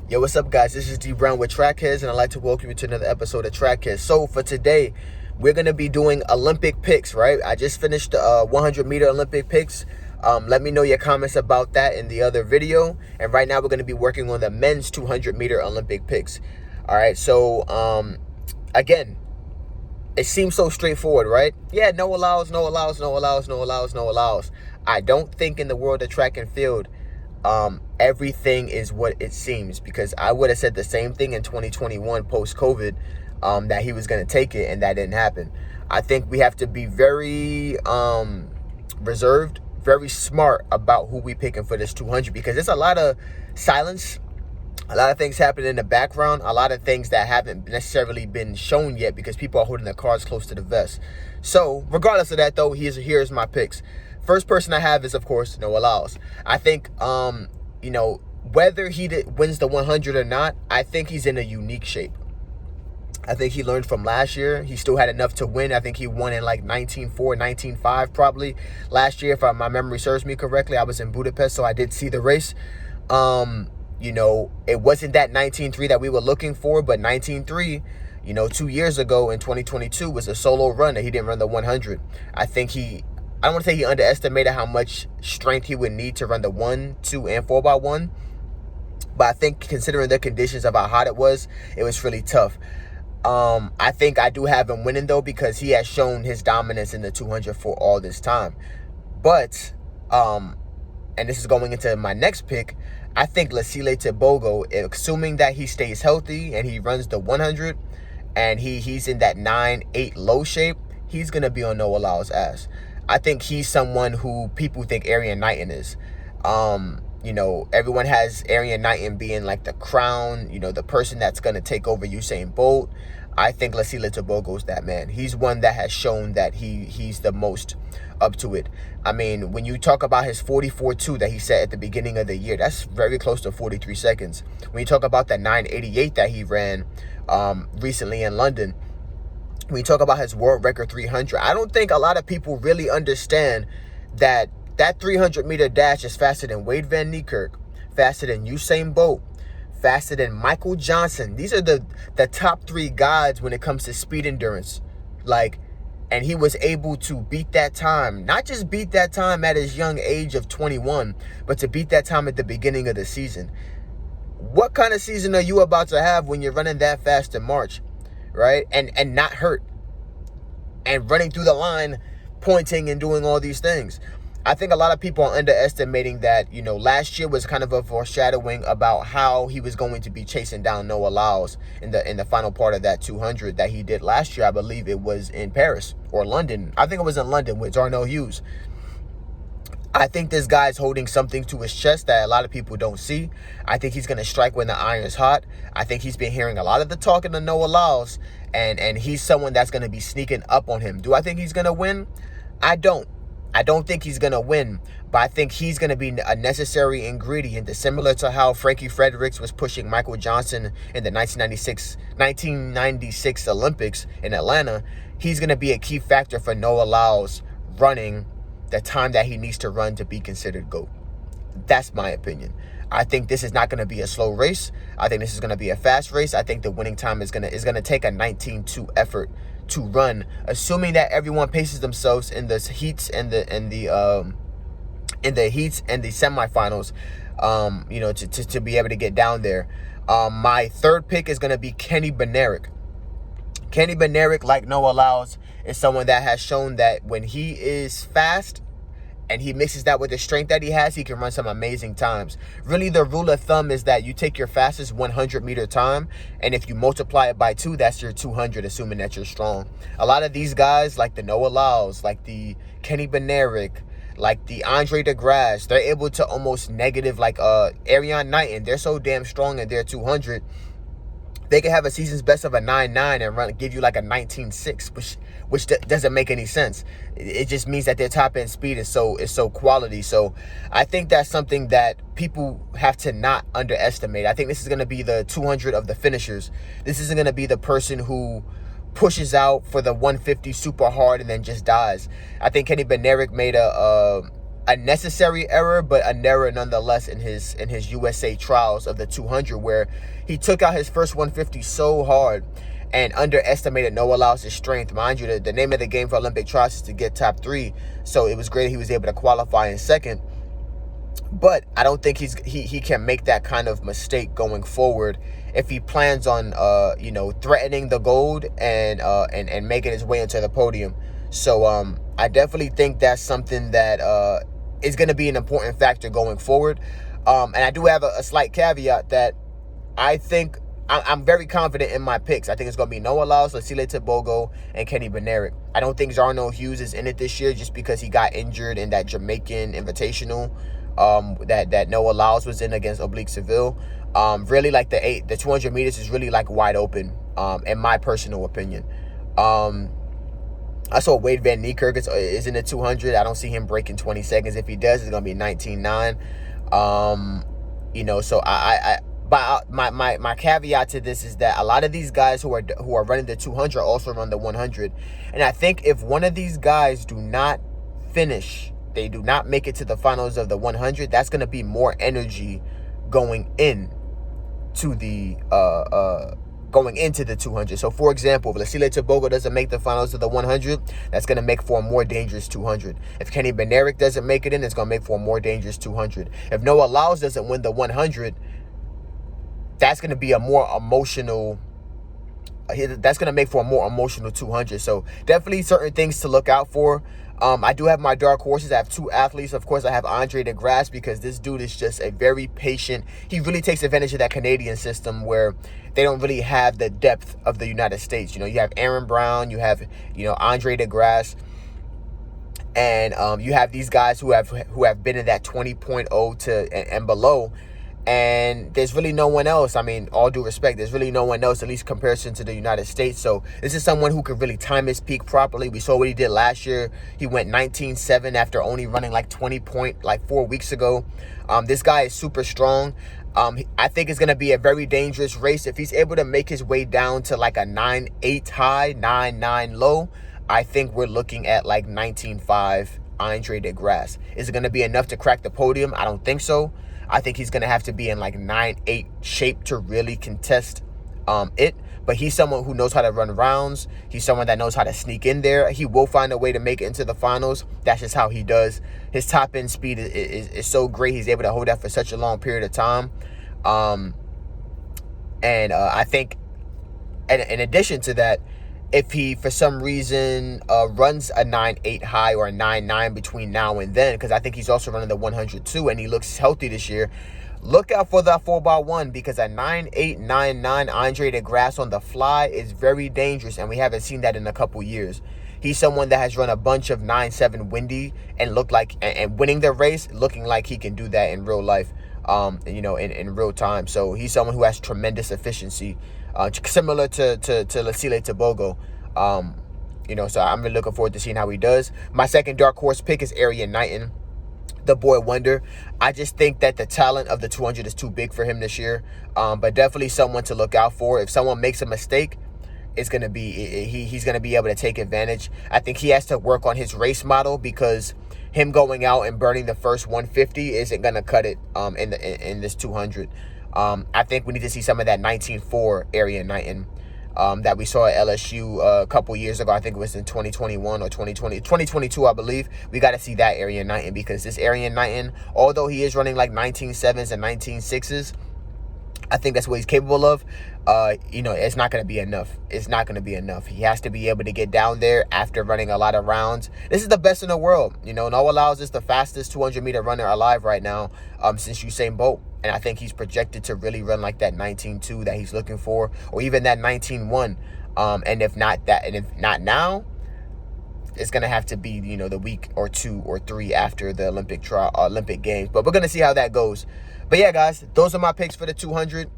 Yo, what's up, guys? This is D Brown with Trackheads, and I'd like to welcome you to another episode of Trackheads. So for today, we're going to be doing Olympic picks, right? I just finished the 100-meter Olympic picks. Let me know your comments about that in the other video. And right now, we're going to be working on the men's 200-meter Olympic picks. All right, so again, it seems so straightforward, right? Yeah, no allows, no allows, no allows, no allows, no allows. I don't think in the world of track and field, everything is what it seems, because I would have said the same thing in 2021 post-COVID, that he was going to take it, and that didn't happen. I think we have to be very reserved, very smart about who we picking for this 200, because there's a lot of silence, a lot of things happening in the background, a lot of things that haven't necessarily been shown yet because people are holding their cards close to the vest. So regardless of that, though, here's my picks. First person I have is, of course, Noah Lyles. I think, whether he wins the 100 or not, I think he's in a unique shape. I think he learned from last year. He still had enough to win. I think he won in like 19.4, 19.5 probably last year, if my memory serves me correctly. I was in Budapest, so I did see the race. It wasn't that 19.3 that we were looking for, but 19.3, 2 years ago in 2022 was a solo run that he didn't run the 100. I don't want to say he underestimated how much strength he would need to run the 1, 2, and 4x1. But I think considering the conditions of how hot it was really tough. I think I do have him winning, though, because he has shown his dominance in the 200 for all this time. But, and this is going into my next pick, I think Leslie Tebogo, assuming that he stays healthy and he runs the 100 and he's in that 9-8 low shape, he's going to be on Noah Lyles' ass. I think he's someone who people think Arian Knighton is. Everyone has Arian Knighton being like the crown, the person that's going to take over Usain Bolt. I think Leslie Tebogo's that man. He's one that has shown that he's the most up to it. I mean, when you talk about his 44.2 that he set at the beginning of the year, that's very close to 43 seconds. When you talk about that 9.88 that he ran recently in London, when you talk about his world record 300, I don't think a lot of people really understand that 300-meter dash is faster than Wade Van Niekerk, faster than Usain Bolt, faster than Michael Johnson. These are the top three guys when it comes to speed endurance. And he was able to beat that time, not just beat that time at his young age of 21, but to beat that time at the beginning of the season. What kind of season are you about to have when you're running that fast in March, right? And not hurt and running through the line, pointing and doing all these things. I think a lot of people are underestimating that, last year was kind of a foreshadowing about how he was going to be chasing down Noah Lyles in the final part of that 200 that he did last year. I believe it was in Paris or London. I think it was in London with Darnell Hughes. I think this guy's holding something to his chest that a lot of people don't see. I think he's going to strike when the iron's hot. I think he's been hearing a lot of the talking to Noah Lyles, and he's someone that's going to be sneaking up on him. Do I think he's going to win? I don't think he's going to win, but I think he's going to be a necessary ingredient, similar to how Frankie Fredericks was pushing Michael Johnson in the 1996 Olympics in Atlanta. He's going to be a key factor for Noah Lyles running the time that he needs to run to be considered GOAT. That's my opinion. I think this is not going to be a slow race. I think this is going to be a fast race. I think the winning time is going to take a 19.2 effort to run, assuming that everyone paces themselves in the heats and the heats and the semifinals, to be able to get down there. My third pick is going to be Kenny Bednarek. Kenny Bednarek, like Noah Lyles, is someone that has shown that when he is fast and he mixes that with the strength that he has, he can run some amazing times. Really, the rule of thumb is that you take your fastest 100-meter time, and if you multiply it by 2, that's your 200, assuming that you're strong. A lot of these guys, like the Noah Lyles, like the Kenny Bednarek, like the Andre DeGrasse, they're able to almost negative, like Arian Knighton. They're so damn strong in their 200. They can have a season's best of a 9.9 and give you like a 19.6, which doesn't make any sense. It just means that their top end speed is so quality. So I think that's something that people have to not underestimate. I think this is going to be the 200 of the finishers. This isn't going to be the person who pushes out for the 150 super hard and then just dies. I think Kenny Bednarek made a a necessary error, but an error nonetheless in his USA trials of the 200, where he took out his first 150 so hard and underestimated Noah Lyles' strength. Mind you, the name of the game for Olympic trials is to get top 3, so it was great he was able to qualify in second. But I don't think he can make that kind of mistake going forward if he plans on threatening the gold and making his way into the podium. So I definitely think that's something that is going to be an important factor going forward. And I do have a slight caveat that I think I'm very confident in my picks. I think it's going to be Noah Lyles, Lasile Tebogo, and Kenny Bednarek. I don't think Zarno Hughes is in it this year just because he got injured in that Jamaican Invitational that Noah Lyles was in against Oblique Seville. Really, like the 200 meters is really like wide open, in my personal opinion. I saw Wade Van Niekerk is in the 200. I don't see him breaking 20 seconds. If he does, it's gonna be 19.9. So but my caveat to this is that a lot of these guys who are running the 200 also run the 100, and I think if one of these guys do not finish, they do not make it to the finals of the 100, that's gonna be more energy going into the 200. So for example, if Lasile Tebogo doesn't make the finals of the 100, that's going to make for a more dangerous 200. If Kenny Bednarek doesn't make it in, it's going to make for a more dangerous 200. If Noah Lyles doesn't win the 100, that's going to be a more emotional, that's going to make for a more emotional 200. So definitely certain things to look out for. I do have my dark horses. I have 2 athletes. Of course, I have Andre DeGrasse because this dude is just a very patient. He really takes advantage of that Canadian system where they don't really have the depth of the United States. You have Aaron Brown, you have, Andre DeGrasse, and you have these guys who have been in that 20.0 to and below. And there's really no one else. I mean, all due respect, there's really no one else, at least comparison to the United States. So this is someone who could really time his peak properly. We saw what he did last year. He went 19.7 after only running like 4 weeks ago. This guy is super strong. I think it's going to be a very dangerous race. If he's able to make his way down to like a 9.8 high, 9.9 low, I think we're looking at like 19.5 Andre DeGrasse. Is it going to be enough to crack the podium? I don't think so. I think he's going to have to be in like 9.8 shape to really contest it. But he's someone who knows how to run rounds. He's someone that knows how to sneak in there. He will find a way to make it into the finals. That's just how he does. His top end speed is so great. He's able to hold that for such a long period of time. I think, and in addition to that, if he, for some reason, runs a 9.8 high or a 9.9 between now and then, because I think he's also running the 100 too, and he looks healthy this year, look out for that 4x1, because a 9.8, 9.9 Andre DeGrasse on the fly is very dangerous, and we haven't seen that in a couple years. He's someone that has run a bunch of 9.7 windy and and winning the race, looking like he can do that in real life, in real time. So he's someone who has tremendous efficiency. Similar to Lasile Tebogo. So I'm really looking forward to seeing how he does. My second dark horse pick is Arian Knighton, the boy wonder. I just think that the talent of the 200 is too big for him this year. But definitely someone to look out for. If someone makes a mistake, he's going to be able to take advantage. I think he has to work on his race model, because him going out and burning the first 150 isn't going to cut it in this 200. I think we need to see some of that 19.4 Arian Knighton that we saw at LSU a couple years ago. I think it was in 2021 or 2022, I believe. We got to see that Arian Knighton, because this Arian Knighton, although he is running like 19.7s and 19.6s, I think that's what he's capable of. It's not going to be enough. It's not going to be enough. He has to be able to get down there after running a lot of rounds. This is the best in the world. Noah Lyles is the fastest 200-meter runner alive right now since Usain Bolt. And I think he's projected to really run like that 19.2 that he's looking for, or even that 19.1. And if not now, it's going to have to be, the week or 2 or 3 after the Olympic Games. But we're going to see how that goes. But yeah, guys, those are my picks for the 200.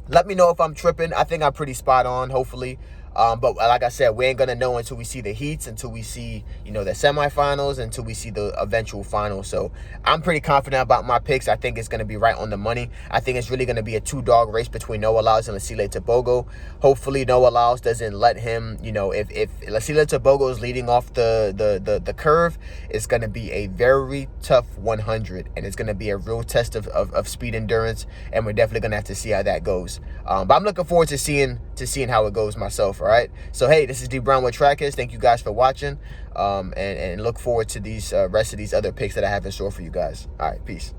Let me know if I'm tripping. I think I'm pretty spot on, hopefully. But like I said, we ain't gonna know until we see the heats, until we see, you know, the semifinals, until we see the eventual final. So I'm pretty confident about my picks. I think it's gonna be right on the money. I think it's really gonna be a 2-dog race between Noah Lyles and Lasile Tebogo. Hopefully Noah Lyles doesn't let him, you know, if Lasile Tebogo is leading off the curve, it's gonna be a very tough 100, and it's gonna be a real test of speed endurance, and we're definitely gonna have to see how that goes. But I'm looking forward to seeing how it goes myself. All right. So hey, this is D Brown with Trackers. Thank you guys for watching. And look forward to these rest of these other picks that I have in store for you guys. All right, peace.